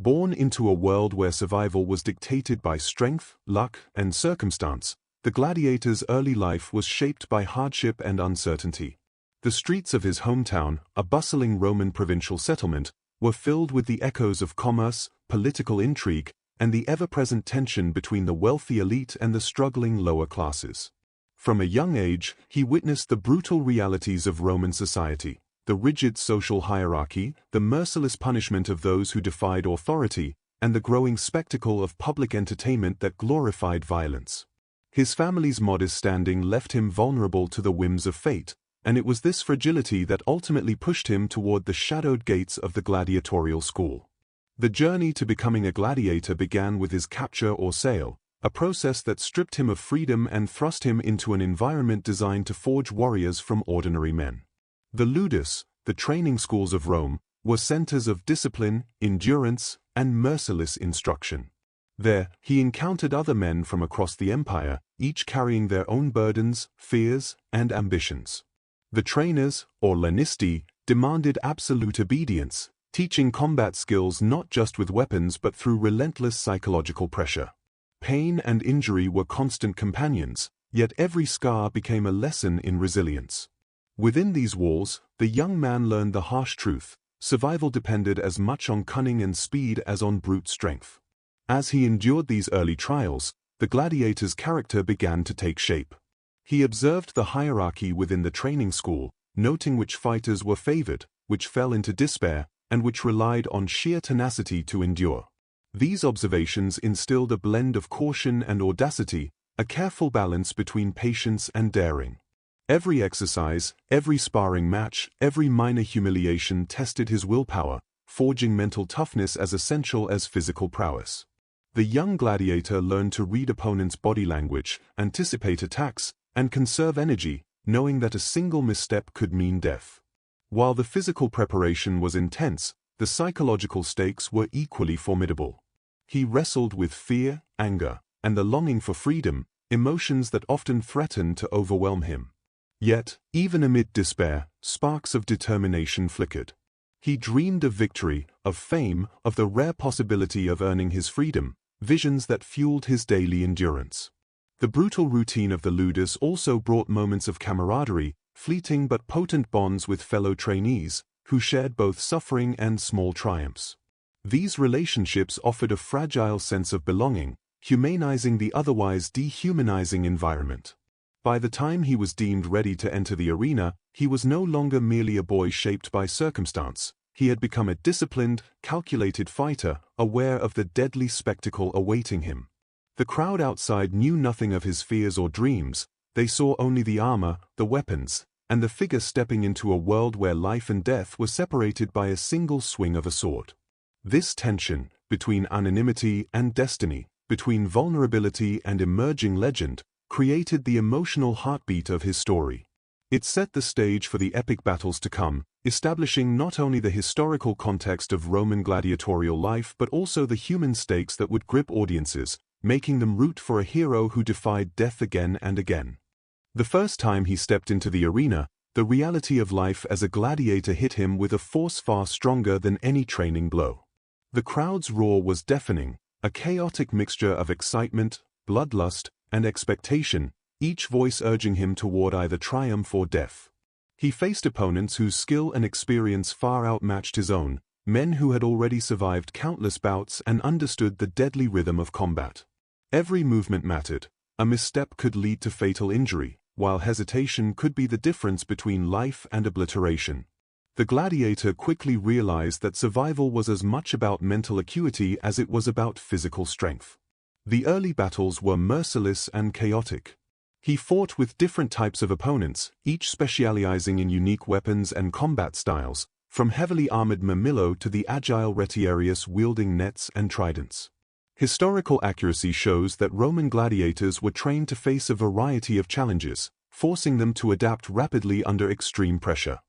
Born into a world where survival was dictated by strength, luck, and circumstance, the gladiator's early life was shaped by hardship and uncertainty. The streets of his hometown, a bustling Roman provincial settlement, were filled with the echoes of commerce, political intrigue, and the ever-present tension between the wealthy elite and the struggling lower classes. From a young age, he witnessed the brutal realities of Roman society, the rigid social hierarchy, the merciless punishment of those who defied authority, and the growing spectacle of public entertainment that glorified violence. His family's modest standing left him vulnerable to the whims of fate, and it was this fragility that ultimately pushed him toward the shadowed gates of the gladiatorial school. The journey to becoming a gladiator began with his capture or sale, a process that stripped him of freedom and thrust him into an environment designed to forge warriors from ordinary men. The ludus, the training schools of Rome, were centers of discipline, endurance, and merciless instruction. There, he encountered other men from across the empire, each carrying their own burdens, fears, and ambitions. The trainers, or lanisti, demanded absolute obedience, teaching combat skills not just with weapons but through relentless psychological pressure. Pain and injury were constant companions, yet every scar became a lesson in resilience. Within these walls, the young man learned the harsh truth: survival depended as much on cunning and speed as on brute strength. As he endured these early trials, the gladiator's character began to take shape. He observed the hierarchy within the training school, noting which fighters were favored, which fell into despair, and which relied on sheer tenacity to endure. These observations instilled a blend of caution and audacity, a careful balance between patience and daring. Every exercise, every sparring match, every minor humiliation tested his willpower, forging mental toughness as essential as physical prowess. The young gladiator learned to read opponents' body language, anticipate attacks, and conserve energy, knowing that a single misstep could mean death. While the physical preparation was intense, the psychological stakes were equally formidable. He wrestled with fear, anger, and the longing for freedom, emotions that often threatened to overwhelm him. Yet, even amid despair, sparks of determination flickered. He dreamed of victory, of fame, of the rare possibility of earning his freedom, visions that fueled his daily endurance. The brutal routine of the ludus also brought moments of camaraderie, fleeting but potent bonds with fellow trainees, who shared both suffering and small triumphs. These relationships offered a fragile sense of belonging, humanizing the otherwise dehumanizing environment. By the time he was deemed ready to enter the arena, he was no longer merely a boy shaped by circumstance. He had become a disciplined, calculated fighter, aware of the deadly spectacle awaiting him. The crowd outside knew nothing of his fears or dreams. They saw only the armor, the weapons, and the figure stepping into a world where life and death were separated by a single swing of a sword. This tension, between anonymity and destiny, between vulnerability and emerging legend, created the emotional heartbeat of his story. It set the stage for the epic battles to come, establishing not only the historical context of Roman gladiatorial life but also the human stakes that would grip audiences, making them root for a hero who defied death again and again. The first time he stepped into the arena, the reality of life as a gladiator hit him with a force far stronger than any training blow. The crowd's roar was deafening, a chaotic mixture of excitement, bloodlust, and expectation, each voice urging him toward either triumph or death. He faced opponents whose skill and experience far outmatched his own, men who had already survived countless bouts and understood the deadly rhythm of combat. Every movement mattered. A misstep could lead to fatal injury, while hesitation could be the difference between life and obliteration. The gladiator quickly realized that survival was as much about mental acuity as it was about physical strength. The early battles were merciless and chaotic. He fought with different types of opponents, each specializing in unique weapons and combat styles, from heavily armored Mamillo to the agile Retiarius wielding nets and tridents. Historical accuracy shows that Roman gladiators were trained to face a variety of challenges, forcing them to adapt rapidly under extreme pressure.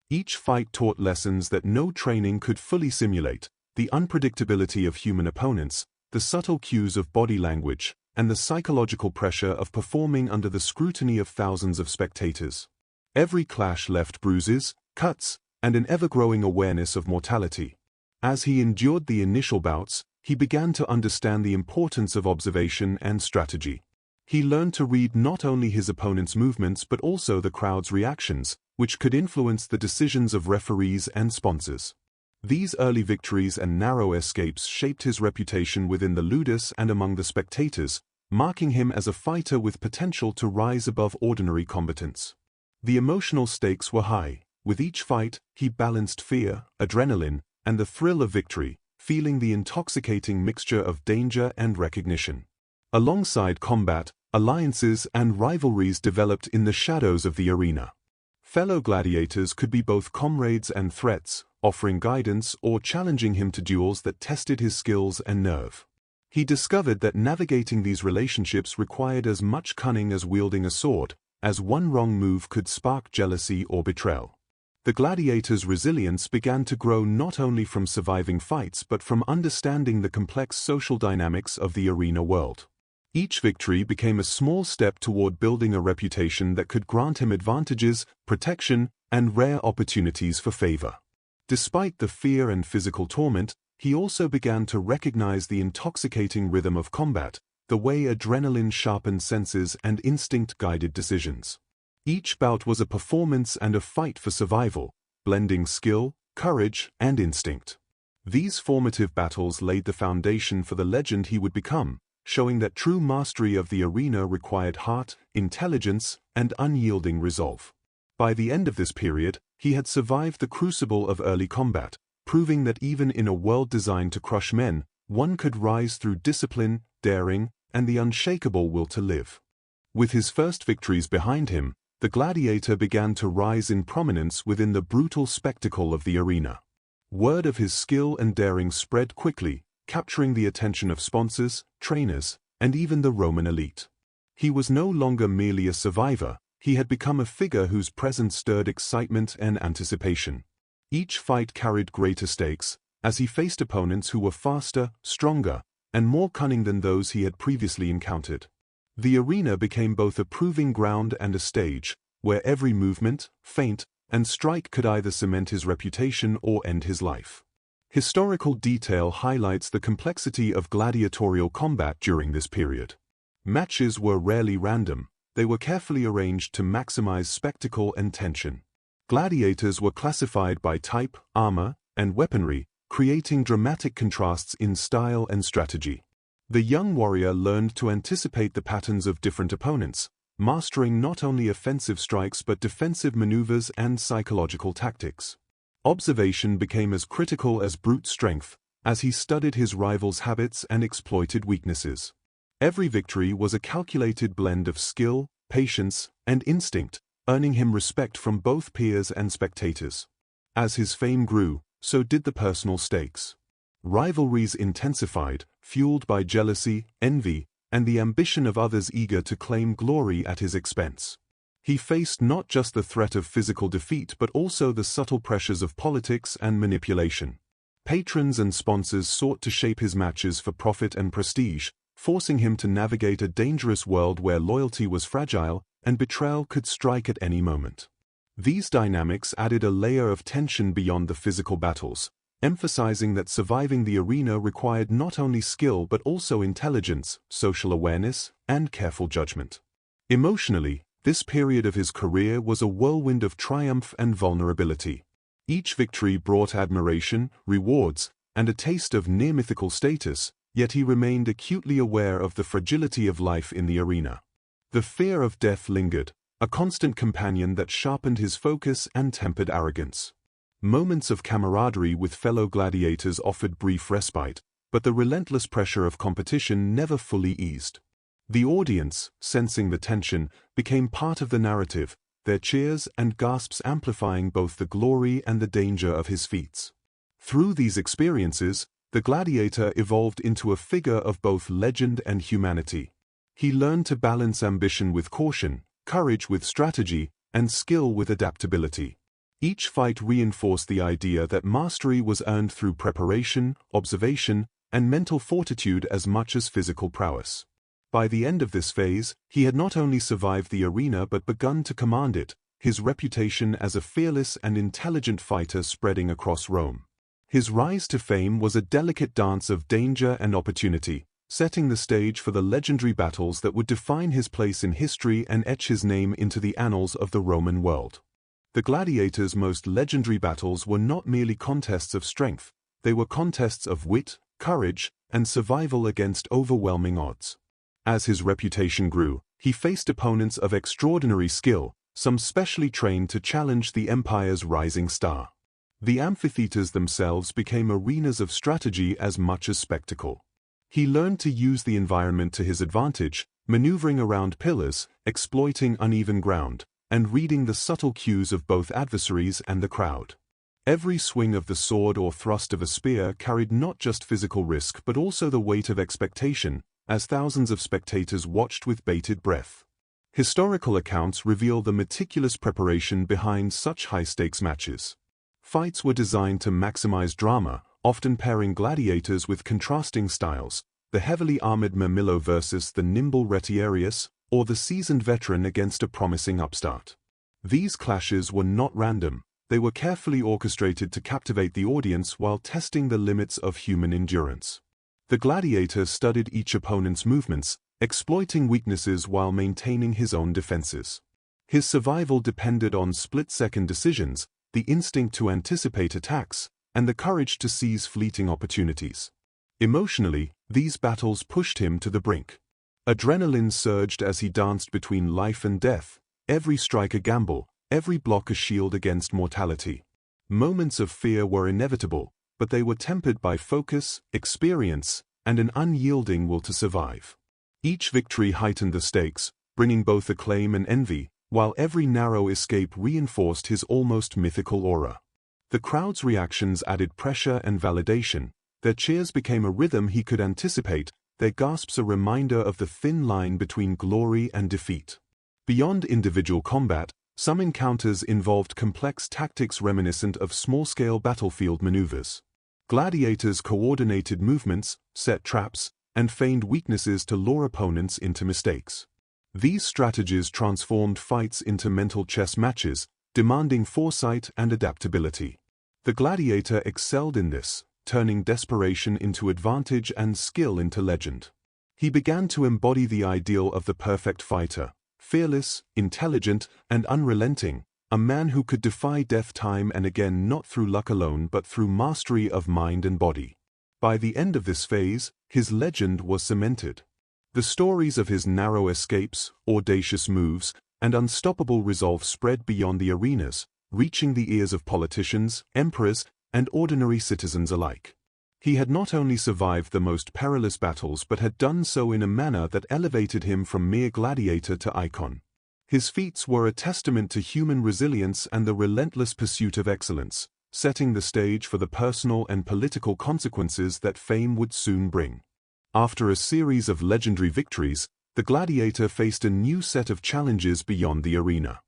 Each fight taught lessons that no training could fully simulate: the unpredictability of human opponents, the subtle cues of body language, and the psychological pressure of performing under the scrutiny of thousands of spectators. Every clash left bruises, cuts, and an ever-growing awareness of mortality. As he endured the initial bouts, he began to understand the importance of observation and strategy. He learned to read not only his opponent's movements but also the crowd's reactions, which could influence the decisions of referees and sponsors. These early victories and narrow escapes shaped his reputation within the ludus and among the spectators, marking him as a fighter with potential to rise above ordinary combatants. The emotional stakes were high. With each fight, he balanced fear, adrenaline, and the thrill of victory, feeling the intoxicating mixture of danger and recognition. Alongside combat, alliances and rivalries developed in the shadows of the arena. Fellow gladiators could be both comrades and threats, offering guidance or challenging him to duels that tested his skills and nerve. He discovered that navigating these relationships required as much cunning as wielding a sword, as one wrong move could spark jealousy or betrayal. The gladiator's resilience began to grow not only from surviving fights but from understanding the complex social dynamics of the arena world. Each victory became a small step toward building a reputation that could grant him advantages, protection, and rare opportunities for favor. Despite the fear and physical torment, he also began to recognize the intoxicating rhythm of combat, the way adrenaline sharpened senses and instinct guided decisions. Each bout was a performance and a fight for survival, blending skill, courage, and instinct. These formative battles laid the foundation for the legend he would become, showing that true mastery of the arena required heart, intelligence, and unyielding resolve. By the end of this period, he had survived the crucible of early combat, proving that even in a world designed to crush men, one could rise through discipline, daring, and the unshakable will to live. With his first victories behind him, the gladiator began to rise in prominence within the brutal spectacle of the arena. Word of his skill and daring spread quickly, capturing the attention of sponsors, trainers, and even the Roman elite. He was no longer merely a survivor, he had become a figure whose presence stirred excitement and anticipation. Each fight carried greater stakes, as he faced opponents who were faster, stronger, and more cunning than those he had previously encountered. The arena became both a proving ground and a stage, where every movement, feint, and strike could either cement his reputation or end his life. Historical detail highlights the complexity of gladiatorial combat during this period. Matches were rarely random, they were carefully arranged to maximize spectacle and tension. Gladiators were classified by type, armor, and weaponry, creating dramatic contrasts in style and strategy. The young warrior learned to anticipate the patterns of different opponents, mastering not only offensive strikes but defensive maneuvers and psychological tactics. Observation became as critical as brute strength, as he studied his rivals' habits and exploited weaknesses. Every victory was a calculated blend of skill, patience, and instinct, earning him respect from both peers and spectators. As his fame grew, so did the personal stakes. Rivalries intensified, fueled by jealousy, envy, and the ambition of others eager to claim glory at his expense. He faced not just the threat of physical defeat but also the subtle pressures of politics and manipulation. Patrons and sponsors sought to shape his matches for profit and prestige, forcing him to navigate a dangerous world where loyalty was fragile and betrayal could strike at any moment. These dynamics added a layer of tension beyond the physical battles, emphasizing that surviving the arena required not only skill but also intelligence, social awareness, and careful judgment. Emotionally, this period of his career was a whirlwind of triumph and vulnerability. Each victory brought admiration, rewards, and a taste of near-mythical status, yet he remained acutely aware of the fragility of life in the arena. The fear of death lingered, a constant companion that sharpened his focus and tempered arrogance. Moments of camaraderie with fellow gladiators offered brief respite, but the relentless pressure of competition never fully eased. The audience, sensing the tension, became part of the narrative, their cheers and gasps amplifying both the glory and the danger of his feats. Through these experiences, the gladiator evolved into a figure of both legend and humanity. He learned to balance ambition with caution, courage with strategy, and skill with adaptability. Each fight reinforced the idea that mastery was earned through preparation, observation, and mental fortitude as much as physical prowess. By the end of this phase, he had not only survived the arena but begun to command it, his reputation as a fearless and intelligent fighter spreading across Rome. His rise to fame was a delicate dance of danger and opportunity, setting the stage for the legendary battles that would define his place in history and etch his name into the annals of the Roman world. The gladiators' most legendary battles were not merely contests of strength, they were contests of wit, courage, and survival against overwhelming odds. As his reputation grew, he faced opponents of extraordinary skill, some specially trained to challenge the empire's rising star. The amphitheaters themselves became arenas of strategy as much as spectacle. He learned to use the environment to his advantage, maneuvering around pillars, exploiting uneven ground, and reading the subtle cues of both adversaries and the crowd. Every swing of the sword or thrust of a spear carried not just physical risk but also the weight of expectation, as thousands of spectators watched with bated breath. Historical accounts reveal the meticulous preparation behind such high-stakes matches. Fights were designed to maximize drama, often pairing gladiators with contrasting styles, the heavily armored Mirmillo versus the nimble Retiarius, or the seasoned veteran against a promising upstart. These clashes were not random, they were carefully orchestrated to captivate the audience while testing the limits of human endurance. The gladiator studied each opponent's movements, exploiting weaknesses while maintaining his own defenses. His survival depended on split-second decisions, the instinct to anticipate attacks, and the courage to seize fleeting opportunities. Emotionally, these battles pushed him to the brink. Adrenaline surged as he danced between life and death, every strike a gamble, every block a shield against mortality. Moments of fear were inevitable, but they were tempered by focus, experience, and an unyielding will to survive. Each victory heightened the stakes, bringing both acclaim and envy, while every narrow escape reinforced his almost mythical aura. The crowd's reactions added pressure and validation. Their cheers became a rhythm he could anticipate, their gasps a reminder of the thin line between glory and defeat. Beyond individual combat, some encounters involved complex tactics reminiscent of small-scale battlefield maneuvers. Gladiators coordinated movements, set traps, and feigned weaknesses to lure opponents into mistakes. These strategies transformed fights into mental chess matches, demanding foresight and adaptability. The gladiator excelled in this, turning desperation into advantage and skill into legend. He began to embody the ideal of the perfect fighter, fearless, intelligent, and unrelenting, a man who could defy death time and again not through luck alone but through mastery of mind and body. By the end of this phase, his legend was cemented. The stories of his narrow escapes, audacious moves, and unstoppable resolve spread beyond the arenas, reaching the ears of politicians, emperors, and ordinary citizens alike. He had not only survived the most perilous battles but had done so in a manner that elevated him from mere gladiator to icon. His feats were a testament to human resilience and the relentless pursuit of excellence, setting the stage for the personal and political consequences that fame would soon bring. After a series of legendary victories, the gladiator faced a new set of challenges beyond the arena.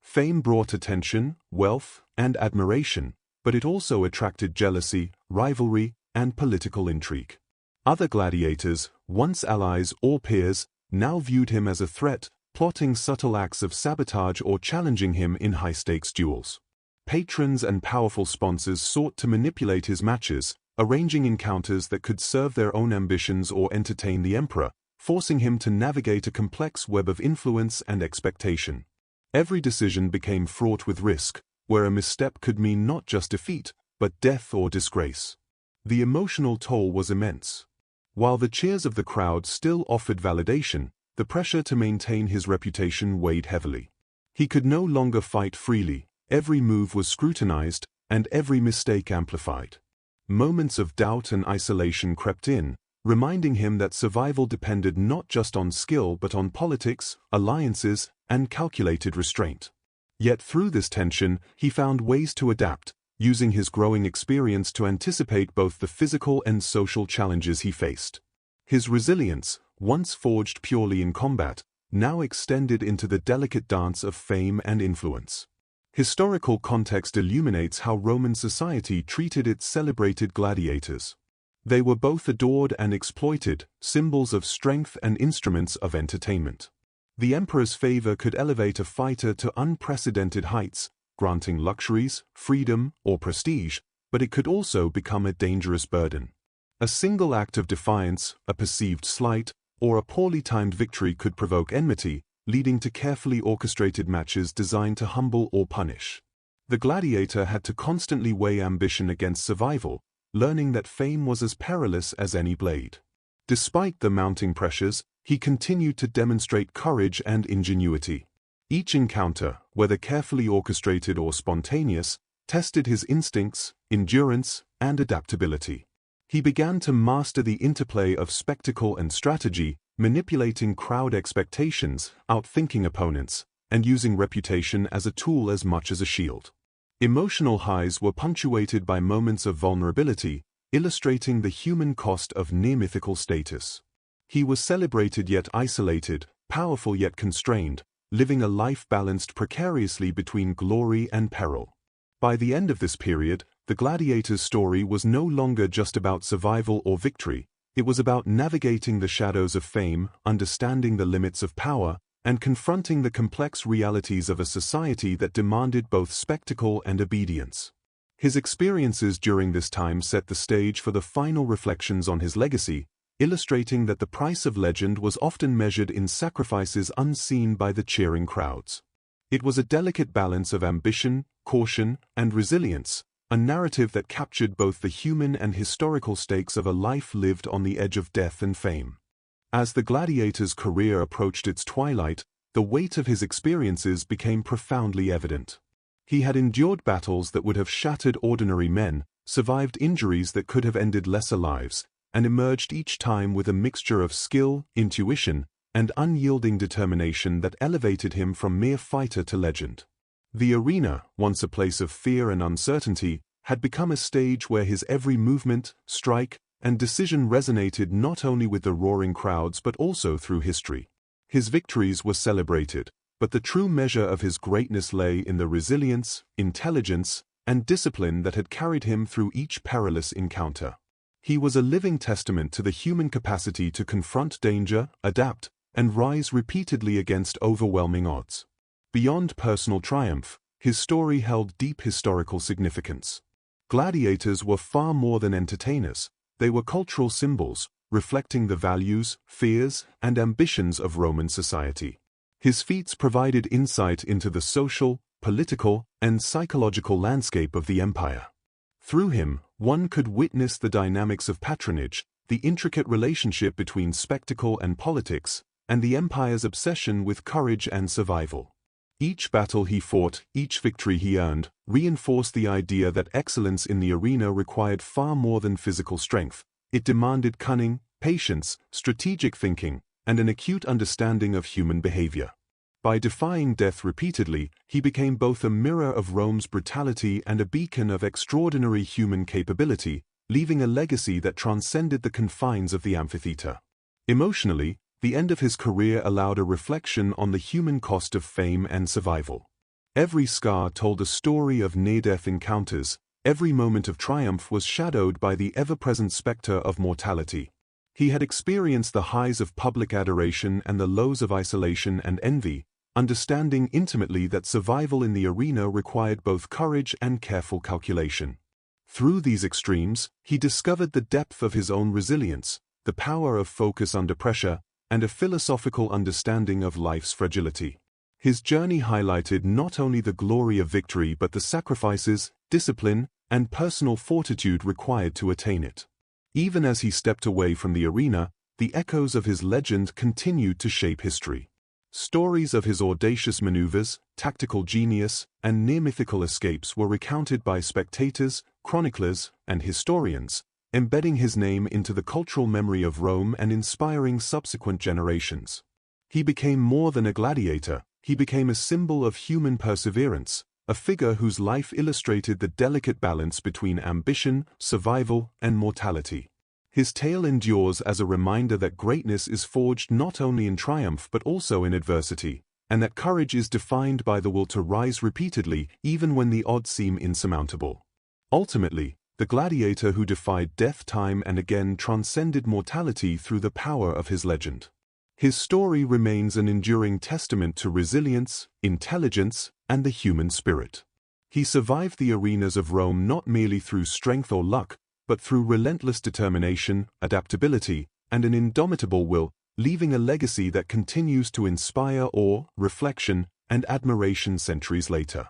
Fame brought attention, wealth, and admiration, but it also attracted jealousy, rivalry, and political intrigue. Other gladiators, once allies or peers, now viewed him as a threat, plotting subtle acts of sabotage or challenging him in high-stakes duels. Patrons and powerful sponsors sought to manipulate his matches, arranging encounters that could serve their own ambitions or entertain the emperor, forcing him to navigate a complex web of influence and expectation. Every decision became fraught with risk, where a misstep could mean not just defeat, but death or disgrace. The emotional toll was immense. While the cheers of the crowd still offered validation, the pressure to maintain his reputation weighed heavily. He could no longer fight freely, every move was scrutinized, and every mistake amplified. Moments of doubt and isolation crept in, reminding him that survival depended not just on skill but on politics, alliances, and calculated restraint. Yet through this tension, he found ways to adapt, using his growing experience to anticipate both the physical and social challenges he faced. His resilience, once forged purely in combat, now extended into the delicate dance of fame and influence. Historical context illuminates how Roman society treated its celebrated gladiators. They were both adored and exploited, symbols of strength and instruments of entertainment. The emperor's favor could elevate a fighter to unprecedented heights, granting luxuries, freedom, or prestige, but it could also become a dangerous burden. A single act of defiance, a perceived slight, or a poorly timed victory could provoke enmity, leading to carefully orchestrated matches designed to humble or punish. The gladiator had to constantly weigh ambition against survival, learning that fame was as perilous as any blade. Despite the mounting pressures, he continued to demonstrate courage and ingenuity. Each encounter, whether carefully orchestrated or spontaneous, tested his instincts, endurance, and adaptability. He began to master the interplay of spectacle and strategy, manipulating crowd expectations, outthinking opponents, and using reputation as a tool as much as a shield. Emotional highs were punctuated by moments of vulnerability, illustrating the human cost of near-mythical status. He was celebrated yet isolated, powerful yet constrained, living a life balanced precariously between glory and peril. By the end of this period, the gladiator's story was no longer just about survival or victory. It was about navigating the shadows of fame, understanding the limits of power, and confronting the complex realities of a society that demanded both spectacle and obedience. His experiences during this time set the stage for the final reflections on his legacy, illustrating that the price of legend was often measured in sacrifices unseen by the cheering crowds. It was a delicate balance of ambition, caution, and resilience, a narrative that captured both the human and historical stakes of a life lived on the edge of death and fame. As the gladiator's career approached its twilight, the weight of his experiences became profoundly evident. He had endured battles that would have shattered ordinary men, survived injuries that could have ended lesser lives, and emerged each time with a mixture of skill, intuition, and unyielding determination that elevated him from mere fighter to legend. The arena, once a place of fear and uncertainty, had become a stage where his every movement, strike, and decision resonated not only with the roaring crowds but also through history. His victories were celebrated, but the true measure of his greatness lay in the resilience, intelligence, and discipline that had carried him through each perilous encounter. He was a living testament to the human capacity to confront danger, adapt, and rise repeatedly against overwhelming odds. Beyond personal triumph, his story held deep historical significance. Gladiators were far more than entertainers. They were cultural symbols, reflecting the values, fears, and ambitions of Roman society. His feats provided insight into the social, political, and psychological landscape of the empire. Through him, one could witness the dynamics of patronage, the intricate relationship between spectacle and politics, and the empire's obsession with courage and survival. Each battle he fought, each victory he earned, reinforced the idea that excellence in the arena required far more than physical strength. It demanded cunning, patience, strategic thinking, and an acute understanding of human behavior. By defying death repeatedly, he became both a mirror of Rome's brutality and a beacon of extraordinary human capability, leaving a legacy that transcended the confines of the amphitheater. Emotionally, the end of his career allowed a reflection on the human cost of fame and survival. Every scar told a story of near-death encounters, every moment of triumph was shadowed by the ever-present specter of mortality. He had experienced the highs of public adoration and the lows of isolation and envy, understanding intimately that survival in the arena required both courage and careful calculation. Through these extremes, he discovered the depth of his own resilience, the power of focus under pressure, and a philosophical understanding of life's fragility. His journey highlighted not only the glory of victory but the sacrifices, discipline, and personal fortitude required to attain it. Even as he stepped away from the arena, the echoes of his legend continued to shape history. Stories of his audacious maneuvers, tactical genius, and near-mythical escapes were recounted by spectators, chroniclers, and historians, embedding his name into the cultural memory of Rome and inspiring subsequent generations. He became more than a gladiator, he became a symbol of human perseverance, a figure whose life illustrated the delicate balance between ambition, survival, and mortality. His tale endures as a reminder that greatness is forged not only in triumph but also in adversity, and that courage is defined by the will to rise repeatedly even when the odds seem insurmountable. Ultimately, the gladiator who defied death time and again transcended mortality through the power of his legend. His story remains an enduring testament to resilience, intelligence, and the human spirit. He survived the arenas of Rome not merely through strength or luck, but through relentless determination, adaptability, and an indomitable will, leaving a legacy that continues to inspire awe, reflection, and admiration centuries later.